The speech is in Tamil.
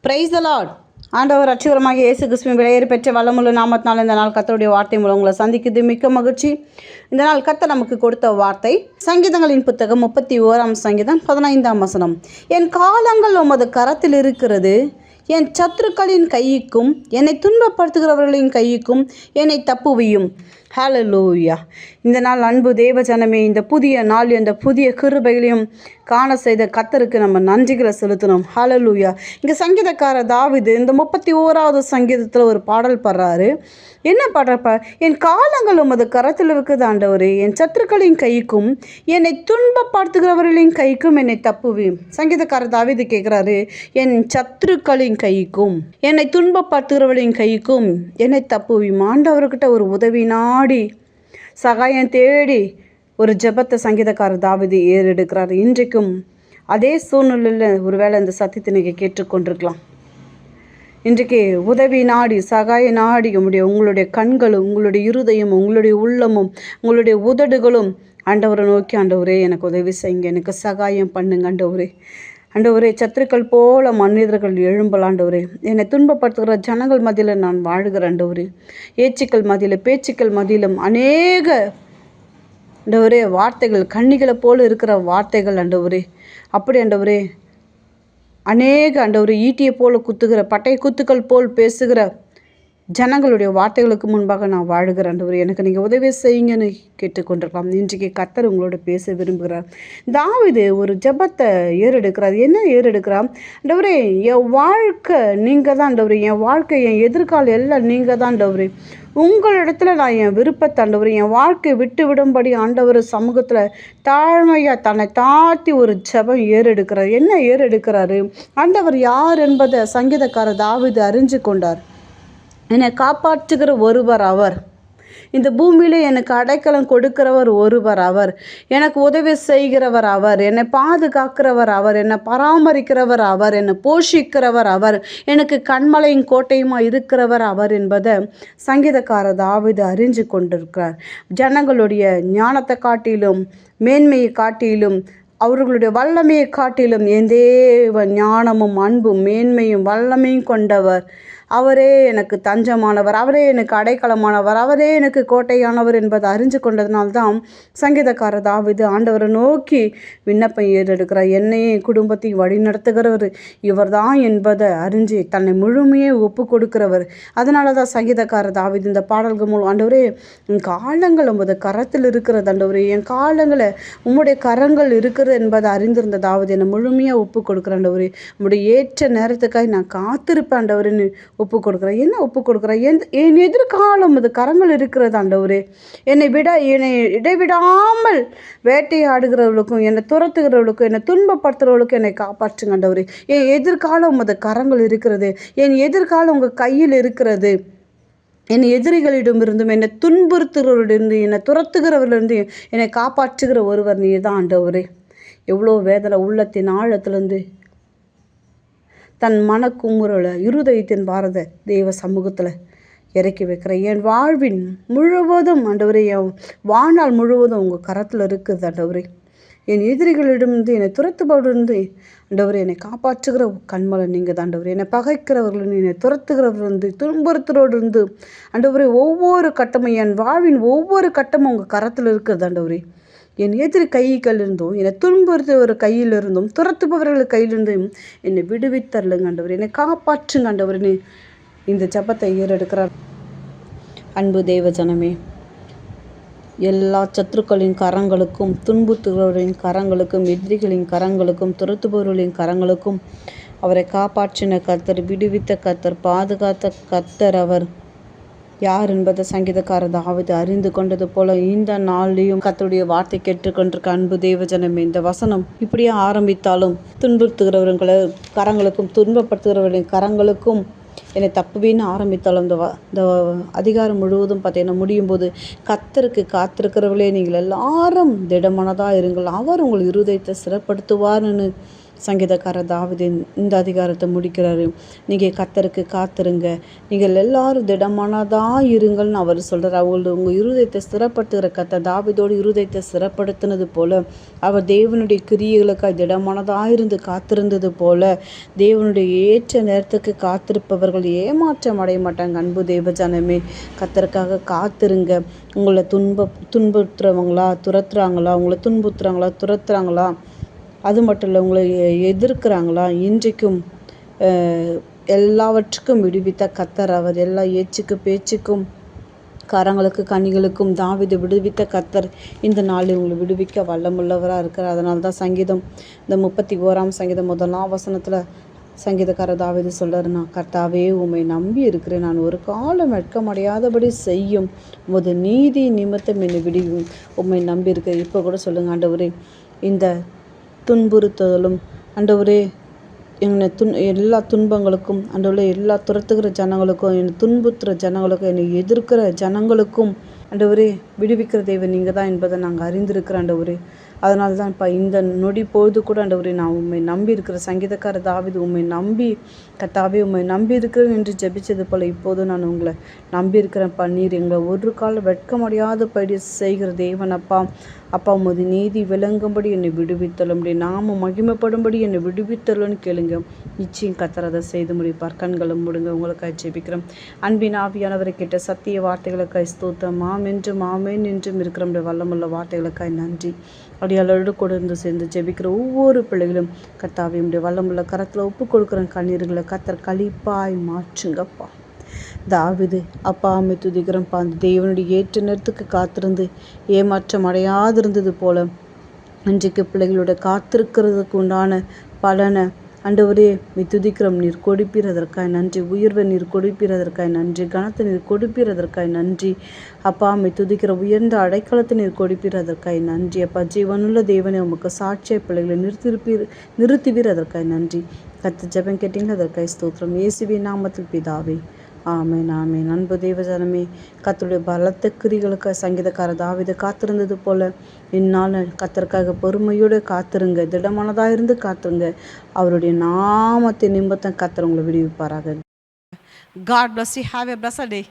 Praise the Lord. ஆண்டவர் ரட்சகரமாக இயேசு கிறிஸ்துவின் விலையேறி பெற்ற வல்லமுள்ள நாமத்தினால் இந்த நாள் கர்த்தருடைய வார்த்தை மூலம் உங்களை சந்திக்குது மிக்க மகிழ்ச்சி. இந்த நாள் கர்த்தர் நமக்கு கொடுத்த வார்த்தை சங்கீதங்களின் புத்தகம் 31 சங்கீதம் 15 வசனம். என் காலங்கள் உமது கரத்தில் இருக்கிறது, என் சத்துருக்களின் கைக்கும் என்னை துன்பப்படுத்துகிறவர்களின் கைக்கும் என்னை தப்புவியும். ஹல்லேலூயா. இந்த நாள் அன்பு தேவ ஜனமே, இந்த புதிய நாள் இந்த புதிய கிருபைகளையும் காண செய்த கர்த்தருக்கு நம்ம நன்றிகளை செலுத்தணும். ஹல்லேலூயா. இங்கே சங்கீதக்காரர் தாவீது இந்த 31வது சங்கீதத்தில் ஒரு பாடல் பாடுறாரு. என்ன பாடுறப்ப, என் காலங்கள் உமது கரத்தில் இருக்குது ஆண்டவரே, என் சத்துருக்களின் கைக்கும் என்னை துன்பப்படுத்துகிறவர்களின் கைக்கும் என்னை தப்புவியும். சங்கீதக்காரர் தாவீது கேட்குறாரு, என் சத்துருக்களின் கைக்கும் என்னை துன்பப்படுத்துகிறவர்களின் கைக்கும் என்னை தப்புவியும். ஆண்டவர்கிட்ட ஒரு உதவி நாடி சகாயம் தேடி ஒரு ஜெபத்தை சங்கீதக்காரர் தாவீது ஏறெடுக்கிறார். இன்றைக்கும் அதே சூழ்நிலையில் ஒருவேளை இந்த சத்தியத்தை நீங்கள் கேட்டுக்கொண்டிருக்கலாம். இன்றைக்கு உதவி நாடி சகாய நாடி உங்களுடைய கண்களும் உங்களுடைய இருதயம் உங்களுடைய உள்ளமும் உங்களுடைய உதடுகளும் ஆண்டவரை நோக்கி, ஆண்டவரே எனக்கு உதவி செய்யுங்க, எனக்கு சகாயம் பண்ணுங்க ஆண்டவரே. ஆண்டவரே, சத்துருக்கள் போல மனிதர்கள் எழும்பல் ஆண்டவரே, என்னை துன்பப்படுத்துகிற ஜனங்கள் மத்தியில் நான் வாழ்கிறேன் ஆண்டவரே. ஏச்சுக்கள் மத்தியில் பேச்சுக்கள் மத்தியிலும் அநேக ஆண்டவரே வார்த்தைகள் கண்ணிகளை போல இருக்கிற வார்த்தைகள் ஆண்டவரே, அப்படி ஆண்டவரே அநேக ஆண்டவரே ஈட்டியை போல குத்துகிற பட்டை குத்துக்கள் போல் பேசுகிற ஜனங்களுடைய வார்த்தைகளுக்கு முன்பாக நான் வாழ்கிறேன் ஆண்டவரே, எனக்கு நீங்கள் உதவி செய்யுங்கன்னு கேட்டுக்கொண்டிருக்கலாம். இன்றைக்கு கர்த்தர் உங்களோட பேச விரும்புகிறார். தாவீது ஒரு ஜெபத்தை ஏறெடுக்கிறார். என்ன ஏறெடுக்கிறார்? ஆண்டவரே, என் வாழ்க்கை நீங்கள் தான் ஆண்டவரே, என் வாழ்க்கை என் எதிர்காலம் எல்லாம் நீங்கள் தான் ஆண்டவரே. உங்களிடத்துல நான் என் விருப்பத்தை ஆண்டவர் என் வாழ்க்கையை விட்டு விடும்படி ஆண்டவர் சமூகத்தில் தாழ்மையாக தன்னை தாழ்த்தி ஒரு ஜெபம் ஏறெடுக்கிறார். என்ன ஏறெடுக்கிறாரு? ஆண்டவர் யார் என்பதை சங்கீதக்காரர் தாவீது அறிஞ்சு கொண்டார். என்னை காப்பாற்றுகிற ஒருவர் அவர், இந்த பூமியில எனக்கு அடைக்கலம் கொடுக்கிறவர் ஒருவர் அவர், எனக்கு உதவி செய்கிறவர் அவர், என்னை பாதுகாக்கிறவர் அவர், என்னை பராமரிக்கிறவர் அவர், என்னை போஷிக்கிறவர் அவர், எனக்கு கண்மலையும் கோட்டையுமா இருக்கிறவர் அவர் என்பதை சங்கீதக்காரர் தாவீது அறிஞ்சு கொண்டிருக்கிறார். ஜனங்களுடைய ஞானத்தை காட்டிலும் மேன்மையை காட்டிலும் அவர்களுடைய வல்லமையை காட்டிலும் என் தேவ ஞானமும் அன்பும் மேன்மையும் வல்லமையும் கொண்டவர் அவரே எனக்கு தஞ்சமானவர், அவரே எனக்கு அடைக்கலமானவர், அவரே எனக்கு கோட்டையானவர் என்பதை அறிஞ்சு கொண்டதுனால்தான் சங்கீதக்காரர் தாவீது ஆண்டவரை நோக்கி விண்ணப்பம் ஏறெடுக்கிறார். என்னையே குடும்பத்தையும் வழி நடத்துகிறவர் இவர் தான் என்பதை அறிஞ்சு தன்னை முழுமையே ஒப்பு கொடுக்கிறவர். அதனால தான் சங்கீதக்காரர் தாவீது இந்த பாடல்கள் மூலம், ஆண்டவரே என் காலங்கள் உமது கரத்தில் இருக்கிறது ஆண்டவரே, என் காலங்களை உம்முடைய கரங்கள் இருக்கிறது என்பதை அறிந்திருந்த தாவீது என்னை முழுமையாக ஒப்பு கொடுக்குற ஆண்டவரே, உம்முடைய ஏற்ற நேரத்துக்காக நான் காத்திருப்பேன் ஆண்டவரேன்னு ஒப்பு கொடுக்குறேன். என்ன ஒப்பு கொடுக்குறேன்? என் எதிர்காலம் அது கரங்கள் இருக்கிறது ஆண்டவரே. என்னை இடைவிடாமல் வேட்டையாடுகிறவர்களுக்கும் என்னை துரத்துகிறவர்களுக்கும் என்னை துன்பப்படுத்துகிறவர்களுக்கும் என்னை காப்பாற்றுங்க ஆண்டவரே. என் எதிர்காலம் அது கரங்கள் இருக்கிறது, என் எதிர்காலம் உங்கள் கையில் இருக்கிறது. என் எதிரிகளிடமிருந்தும் என்னை துன்புறுத்துகிறவர்களிருந்து என்னை துரத்துகிறவர்களிருந்து என்னை காப்பாற்றுகிற ஒருவர் நீ தான் ஆண்டவரே. எவ்வளோ வேதனை உள்ளத்தின் ஆழத்திலேருந்து தன் மனக்குமுறலை இருதயத்தின் பாரத தேவ சமூகத்தில் இறக்கி வைக்கிறேன். என் வாழ்வின் முழுவதும் ஆண்டவரே, என் வாழ்நாள் முழுவதும் உங்கள் கரத்தில் இருக்குது ஆண்டவரே. என் எதிரிகளிடமிருந்து என்னை துரத்துபவரிலிருந்து ஆண்டவரே என்னை காப்பாற்றுகிற கண்மலை நீங்கள் தான் ஆண்டவரே. என்னை பகைக்கிறவர்களிருந்து என்னை துரத்துகிறவர்களிருந்து துன்புறுத்துறோடு ஆண்டவரே ஒவ்வொரு கட்டமும் என் வாழ்வின் ஒவ்வொரு கட்டமும் உங்கள் கரத்தில் இருக்கிறது ஆண்டவரே. என் எதிரி கைகளிலிருந்தும் என்னை துன்புறுத்துவர் கையிலிருந்தும் துரத்துபவர்கள் கையிலிருந்தும் என்னை விடுவித்தரலுங்க ஆண்டவர், என்னை காப்பாற்றுங்க ஆண்டவர்னு இந்த ஜெபத்தை ஏறெடுக்கிறார். அன்பு தேவ ஜனமே, எல்லா சத்துருக்களின் கரங்களுக்கும் துன்புறுத்துகிறவர்களின் கரங்களுக்கும் எதிரிகளின் கரங்களுக்கும் துரத்துபவர்களின் கரங்களுக்கும் அவரை காப்பாற்றின கர்த்தர், விடுவித்த கர்த்தர், பாதுகாத்த கர்த்தர் அவர் யார் என்பதை சங்கீதக்காரர் தாவீது அறிந்து கொண்டது போல இந்த நாளிலையும் கர்த்தருடைய வார்த்தை கேட்டுக்கொண்டிருக்க அன்பு தேவ ஜனமே, இந்த வசனம் இப்படியே ஆரம்பித்தாலும் துன்புறுத்துகிறவர்களை கரங்களுக்கும் துன்பப்படுத்துகிறவர்களின் கரங்களுக்கும் என்னை தப்புவின்னு ஆரம்பித்தாலும் இந்த அதிகாரம் முழுவதும் பார்த்தீங்கன்னா முடியும் போது, கர்த்தருக்கு காத்திருக்கிறவர்களே நீங்கள் எல்லாரும் திடமனதாக இருங்கள், அவர் உங்கள் இருதயத்தை சிறப்படுத்துவார்னு சங்கீதக்கார தாவீது இந்த அதிகாரத்தை முடிக்கிறாரு. நீங்கள் கர்த்தருக்கு காத்திருங்க, நீங்கள் எல்லாரும் திடமானதாக இருங்கள்னு அவர் சொல்கிறார். உங்கள் இருதயத்தை ஸ்திரப்படுத்துகிற கர்த்தர் தாவீதோடு இருதயத்தை ஸ்திரப்படுத்தினது போல, அவர் தேவனுடைய கிரியைகளுக்காக திடமானதாக இருந்து காத்திருந்தது போல, தேவனுடைய ஏற்ற நேரத்துக்கு காத்திருப்பவர்கள் ஏமாற்றம் அடைய மாட்டாங்க. அன்பு தேவஜனமே, கர்த்தருக்காக காத்திருங்க. உங்களை துன்புறுத்துறவங்களா துரத்துறாங்களா, உங்களை துரத்துறாங்களா, அது மட்டும் இல்லை உங்களை எதிர்க்கிறாங்களா, இன்றைக்கும் எல்லாவற்றுக்கும் விடுவித்த கர்த்தர் அவர். எல்லா ஏச்சுக்கு பேச்சுக்கும் காரங்களுக்கு கனிகளுக்கும் தாவீது விடுவித்த கர்த்தர் இந்த நாளில் உங்களை விடுவிக்க வல்லமுள்ளவராக இருக்கிறார். அதனால தான் சங்கீதம் இந்த 31ஆம் சங்கீதம் 1ஆம் வசனத்தில் சங்கீதக்கார தாவீது சொல்கிறார், நான் கர்த்தாவே உம்மை நம்பி இருக்கிறேன், நான் ஒரு காலம் வெட்கமடையாதபடி செய்யும் உமது நீதி நிமித்தம் என்னை விடுவியும், உம்மை நம்பி இருக்கிறேன். இப்போ கூட சொல்லுங்கள், ஆண்டவரே இந்த துன்புறுத்தலும், ஆண்டவரே என்னை எல்லா துன்பங்களுக்கும், ஆண்டவரே எல்லா துரத்துகிற ஜனங்களுக்கும், என்னை துன்புறுத்துகிற ஜனங்களுக்கும், என்னை எதிர்க்கிற ஜனங்களுக்கும் ஆண்டவரே விடுவிக்கிற தேவன் நீங்கள் தான் என்பதை நாங்கள் அறிந்திருக்கிறோம் ஆண்டவரே. அதனால தான் இப்போ இந்த நொடி பொழுது கூட ஆண்டவரே நான் உண்மை நம்பி இருக்கிற சங்கீதக்கார தாவீது உண்மை நம்பி கர்த்தாவே உண்மை நம்பி இருக்கிறேன் என்று ஜெபிச்சது போல் இப்போது நான் உங்களை நம்பி இருக்கிறேன். நீர் எங்களை ஒரு காலம் வெட்கமடையாதபடி செய்கிற தேவன் அப்பா. அப்பா உமது நீதி விளங்கும்படி என்னை விடுவித்தலும், நாம மகிமைப்படும்படி என்னை விடுவித்தலும்னு கேளுங்க. நிச்சயம் கர்த்தர் அதை செய்து முடிப்பார். கண்களும் முடுங்க உங்களுக்காக ஜெபிக்கிறோம். அன்பின் ஆவியானவரை கேட்ட சத்திய வார்த்தைகளுக்காய் ஸ்தோத்திரம். ஆமென் என்றும் இருக்கிற வல்லமுள்ள வார்த்தைகளுக்காய் நன்றி. அடியாளோடு கூட இருந்து சேர்ந்து ஜெபிக்கிற ஒவ்வொரு பிள்ளைகளும் கர்த்தாவே உம்முடைய வல்லமுள்ள கரத்தில் ஒப்பு கொடுக்குற கண்ணீர்களை கர்த்தர் களிப்பாய் மாற்றுங்கப்பா. தாவீது அப்பா அம்மை துதிக்கிறப்பா, அந்த தேவனுடைய ஏற்ற நேரத்துக்கு காத்திருந்து ஏமாற்றம் அடையாதிருந்தது போல இன்றைக்கு பிள்ளைகளோட காத்திருக்கிறதுக்கு உண்டான பலனை ஆண்டவரே துதிக்கிறோம். நீர் கொடுப்பீரதற்காய் நன்றி. உயர்வை நீர் கொடுப்பீரதற்காய் நன்றி. கனத்தை நீர் கொடுப்பீரதற்காய் நன்றி. அப்பா துதிக்கிற உயர்ந்த அடைக்கலத்தை நீர் கொடுப்பீரதற்காய் நன்றி. அப்பா ஜீவனுள்ள தேவனை உமக்கு சாட்சிய பிள்ளைகளை நிறுத்துவீர் அதற்காய் நன்றி. கர்த்தர் ஜெபம் கேட்டீங்க அதற்காய் ஸ்தோத்திரம். இயேசுவின் நாமத்தில் பிதாவே, ஆமென் ஆமென். அன்பு தேவஜனமே, கர்த்தருடைய பலத்த கிரிகளுக்கு சங்கீதக்கார தாவீது காத்திருந்தது போல இந்நாள் கர்த்தருக்காக பொறுமையோடு காத்திருங்க, திடமானதாக இருந்து காத்திருங்க. அவருடைய நாமத்தை நிமித்தம் கர்த்தர் உங்களை விடுவிப்பாராக. God bless you. Have a blessed day.